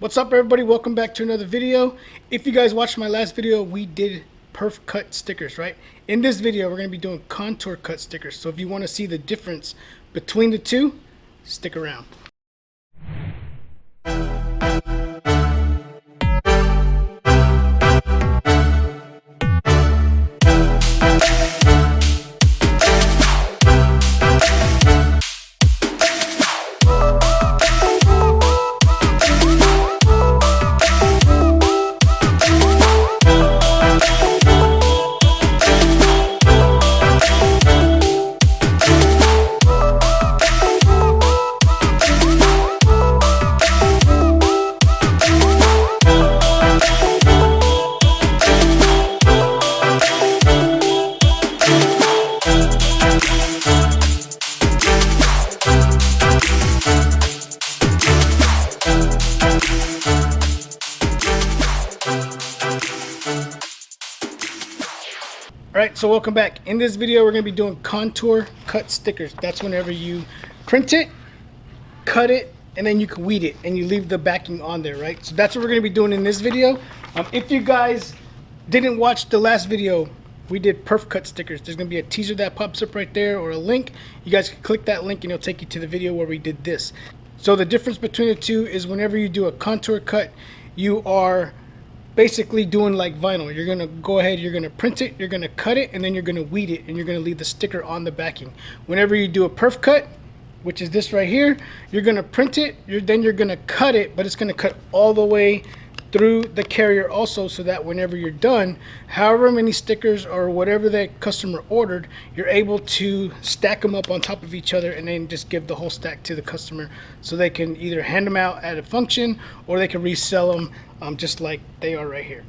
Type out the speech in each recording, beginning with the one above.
What's up, everybody? Welcome back to another video. If you guys watched my last video, we did perf cut stickers, right? In this video, we're going to be doing contour cut stickers. So if you want to see the difference between the two, stick around. Alright, so welcome back. In this video, we're going to be doing contour cut stickers. That's whenever you print it, cut it, and then you can weed it, and you leave the backing on there, right? So that's what we're going to be doing in this video. If you guys didn't watch the last video, we did perf cut stickers. There's going to be a teaser that pops up right there, or a link. You guys can click that link, and it'll take you to the video where we did this. So the difference between the two is whenever you do a contour cut, you are basically doing like vinyl. You're gonna go ahead, you're gonna print it, you're gonna cut it, and then you're gonna weed it, and you're gonna leave the sticker on the backing. Whenever you do a perf cut, which is this right here, you're gonna print it, then you're gonna cut it, but it's gonna cut all the way through the carrier also, so that whenever you're done, however many stickers or whatever that customer ordered, you're able to stack them up on top of each other and then just give the whole stack to the customer, so they can either hand them out at a function or they can resell them just like they are right here.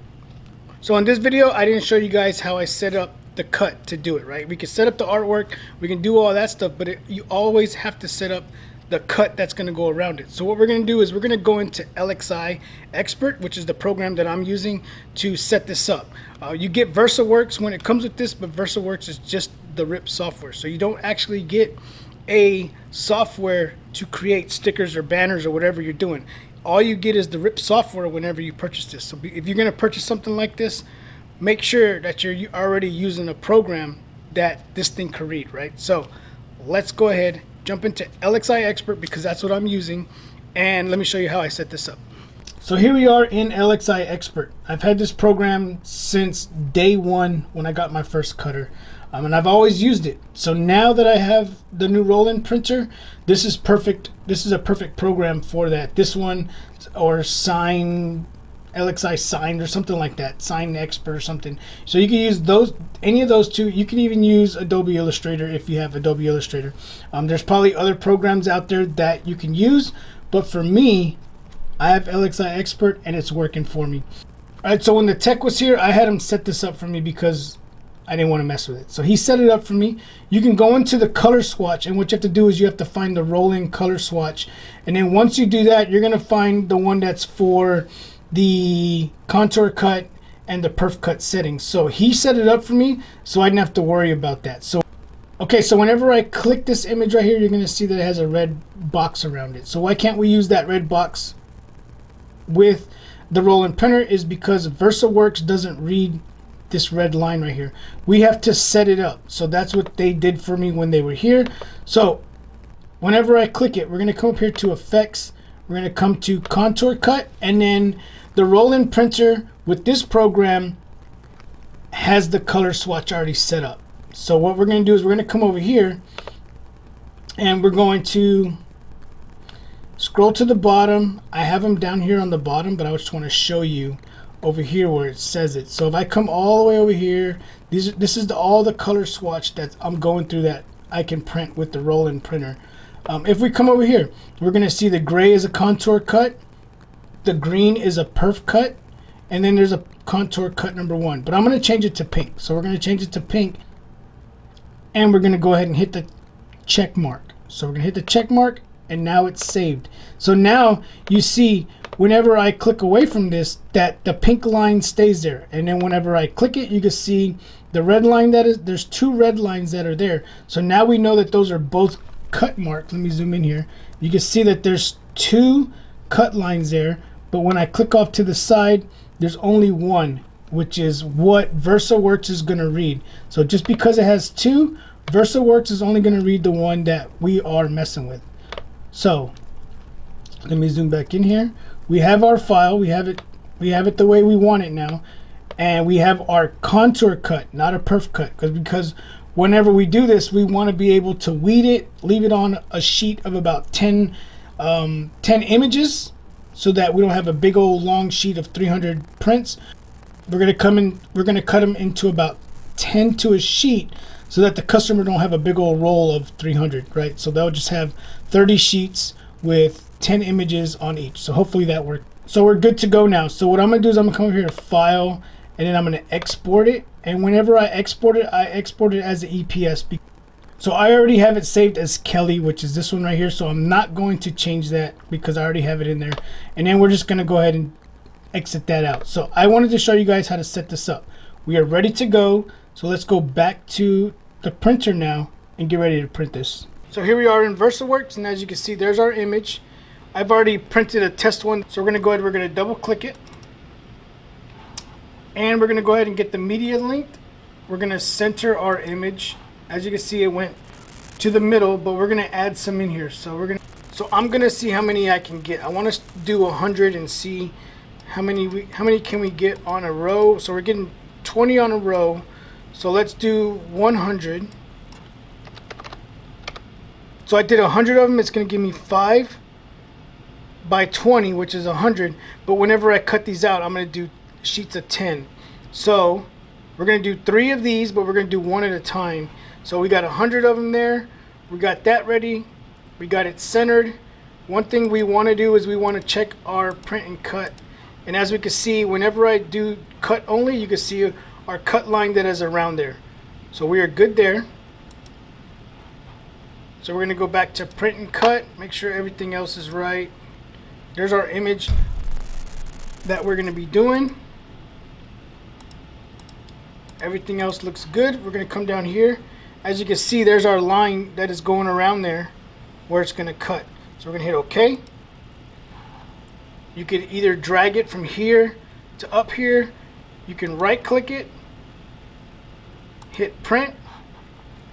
So in this video, I didn't show you guys how I set up the cut to do it, right? We can set up the artwork, we can do all that stuff, but you always have to set up the cut that's going to go around it. So what we're going to do is we're going to go into LXI Expert, which is the program that I'm using to set this up. You get VersaWorks when it comes with this, but VersaWorks is just the RIP software. So you don't actually get a software to create stickers or banners or whatever you're doing. All you get is the RIP software whenever you purchase this. So if you're going to purchase something like this, make sure that you're already using a program that this thing can read, right? So let's go ahead, jump into LXI Expert, because that's what I'm using, and let me show you how I set this up. So here we are in LXI Expert. I've had this program since day one when I got my first cutter, and I've always used it. So now that I have the new roll-in printer, this is perfect. This is a perfect program for that. This one, or Sign, LXI Sign or something like that, Sign Expert or something. So you can use those, any of those two. You can even use Adobe Illustrator if you have Adobe Illustrator. There's probably other programs out there that you can use, but for me, I have LXI Expert and it's working for me. All right, so when the tech was here, I had him set this up for me because I didn't want to mess with it. So he set it up for me. You can go into the color swatch, and what you have to do is you have to find the roll-in color swatch, and then once you do that, you're going to find the one that's for the contour cut and the perf cut settings. So he set it up for me, so I didn't have to worry about that. So okay, so whenever I click this image right here, you're going to see that it has a red box around it. So why can't we use that red box with the roll-in printer? Is because VersaWorks doesn't read this red line right here. We have to set it up. So that's what they did for me when they were here. So whenever I click it, we're going to come up here to Effects. We're going to come to Contour Cut, and then the roll-in printer with this program has the color swatch already set up. So what we're going to do is we're going to come over here, and we're going to scroll to the bottom. I have them down here on the bottom, but I just want to show you over here where it says it. So if I come all the way over here, this is all the color swatch that I'm going through that I can print with the roll-in printer. If we come over here, we're going to see the gray is a contour cut, the green is a perf cut, and then there's a contour cut number 1. But I'm going to change it to pink. So we're going to change it to pink, and we're going to go ahead and hit the check mark. So we're going to hit the check mark, and now it's saved. So now you see whenever I click away from this, that the pink line stays there, and then whenever I click it, you can see the red line. That is, there's 2 red lines that are there. So now we know that those are both cut marks. Let me zoom in here. You can see that there's 2 cut lines there, but when I click off to the side, there's only one, which is what VersaWorks is going to read. So just because it has two, VersaWorks is only going to read the one that we are messing with. So let me zoom back in here. We have our file. We have it the way we want it now, and we have our contour cut, not a perf cut, because whenever we do this, we want to be able to weed it, leave it on a sheet of about 10 images, so that we don't have a big old long sheet of 300 prints. We're gonna cut them into about 10 to a sheet, so that the customer don't have a big old roll of 300, right? So they'll just have 30 sheets with 10 images on each. So hopefully that worked. So we're good to go now. So what I'm gonna do is I'm gonna come over here to File, and then I'm gonna export it. And whenever I export it as an EPS. So I already have it saved as Kelly, which is this one right here. So I'm not going to change that because I already have it in there. And then we're just gonna go ahead and exit that out. So I wanted to show you guys how to set this up. We are ready to go. So let's go back to the printer now and get ready to print this. So here we are in VersaWorks, and as you can see, there's our image. I've already printed a test one, so we're gonna double click it. And we're gonna go ahead and get the media linked. We're gonna center our image. As you can see, it went to the middle, but we're gonna add some in here. So I'm gonna see how many I can get. I wanna do 100 and see how many can we get on a row. So we're getting 20 on a row. So let's do 100. So I did 100 of them. It's going to give me 5 by 20, which is 100. But whenever I cut these out, I'm going to do sheets of 10. So we're going to do 3 of these, but we're going to do 1 at a time. So we got 100 of them there. We got that ready. We got it centered. One thing we want to do is we want to check our print and cut. And as we can see, whenever I do cut only, you can see our cut line that is around there. So we are good there. So we're going to go back to print and cut, make sure everything else is right. There's our image that we're going to be doing. Everything else looks good. We're going to come down here. As you can see, there's our line that is going around there where it's going to cut. So we're going to hit OK. You could either drag it from here to up here. You can right click it, hit print,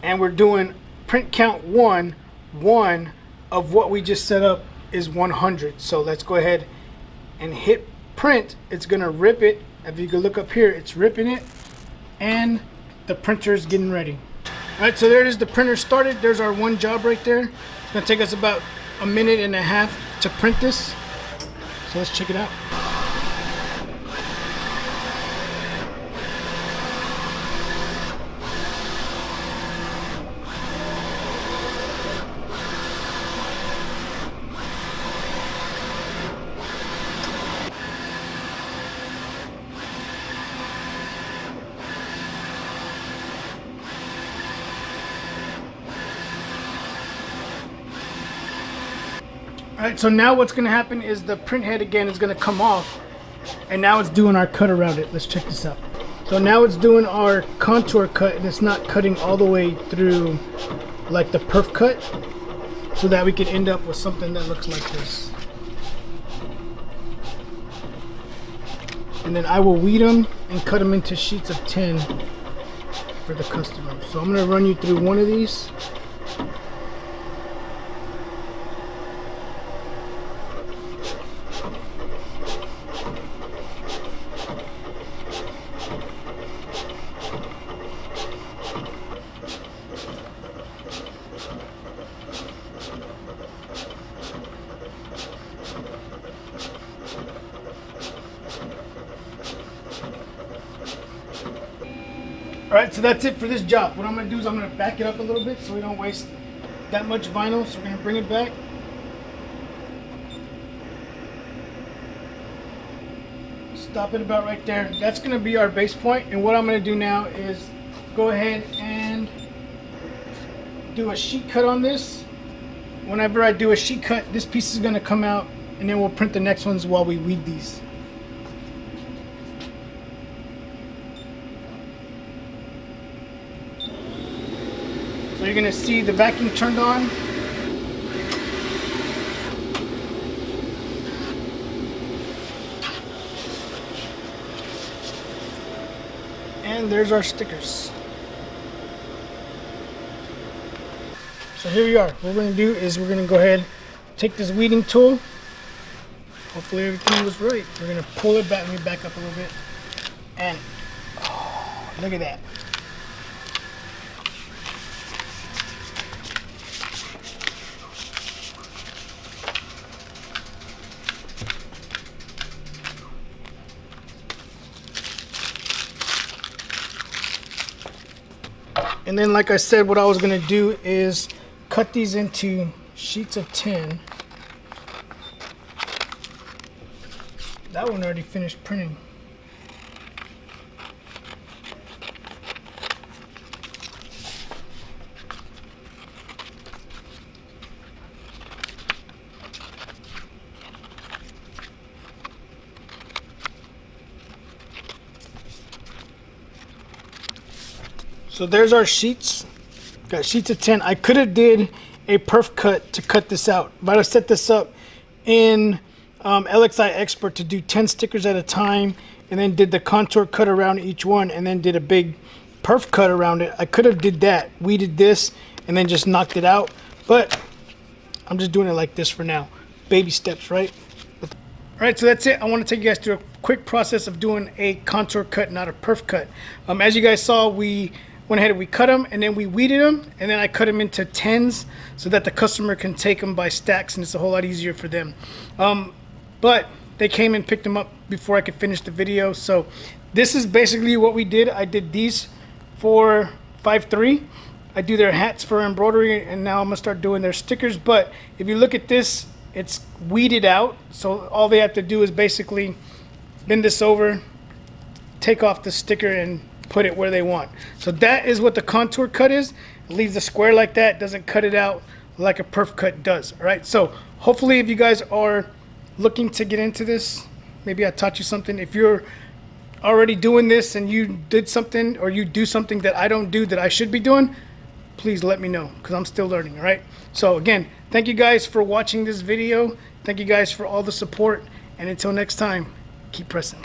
and we're doing print count 1. 1 of what we just set up is 100. So let's go ahead and hit print. It's gonna rip it. If you can look up here, it's ripping it, and the printer is getting ready. All right, so there it is. The printer started. There's our one job right there. It's gonna take us about a minute and a half to print this. So let's check it out. Alright, so now what's going to happen is the print head again is going to come off, and now it's doing our cut around it. Let's check this out. So now it's doing our contour cut, and it's not cutting all the way through like the perf cut, so that we can end up with something that looks like this. And then I will weed them and cut them into sheets of 10 for the customer. So I'm going to run you through one of these. Alright, so that's it for this job. What I'm going to do is I'm going to back it up a little bit so we don't waste that much vinyl. So we're going to bring it back. Stop it about right there. That's going to be our base point. And what I'm going to do now is go ahead and do a sheet cut on this. Whenever I do a sheet cut, this piece is going to come out, and then we'll print the next ones while we weed these. So you're going to see the vacuum turned on. And there's our stickers. So here we are. What we're going to do is we're going to go ahead, take this weeding tool. Hopefully everything was right. We're going to pull it back. Let me back up a little bit. And oh, look at that. And then, like I said, what I was going to do is cut these into sheets of 10. That one already finished printing. So there's our sheets. Got sheets of 10. I could have did a perf cut to cut this out, but I set this up in LXI Expert to do 10 stickers at a time, and then did the contour cut around each one, and then did a big perf cut around it. I could have did that, weeded this, and then just knocked it out, but I'm just doing it like this for now. Baby steps, right? All right, so that's it. I want to take you guys through a quick process of doing a contour cut, not a perf cut. As you guys saw, we went ahead and we cut them, and then we weeded them, and then I cut them into 10s so that the customer can take them by stacks, and it's a whole lot easier for them. But they came and picked them up before I could finish the video. So this is basically what we did. I did these for 5.3. I do their hats for embroidery, and now I'm gonna start doing their stickers. But if you look at this, it's weeded out, so all they have to do is basically bend this over, take off the sticker, and put it where they want. So that is what the contour cut is. It leaves the square like that, doesn't cut it out like a perf cut does. All right, so hopefully if you guys are looking to get into this, maybe I taught you something. If you're already doing this and you did something, or you do something that I don't do that I should be doing, please let me know, because I'm still learning. All right, so again, thank you guys for watching this video. Thank you guys for all the support, and until next time, keep pressing.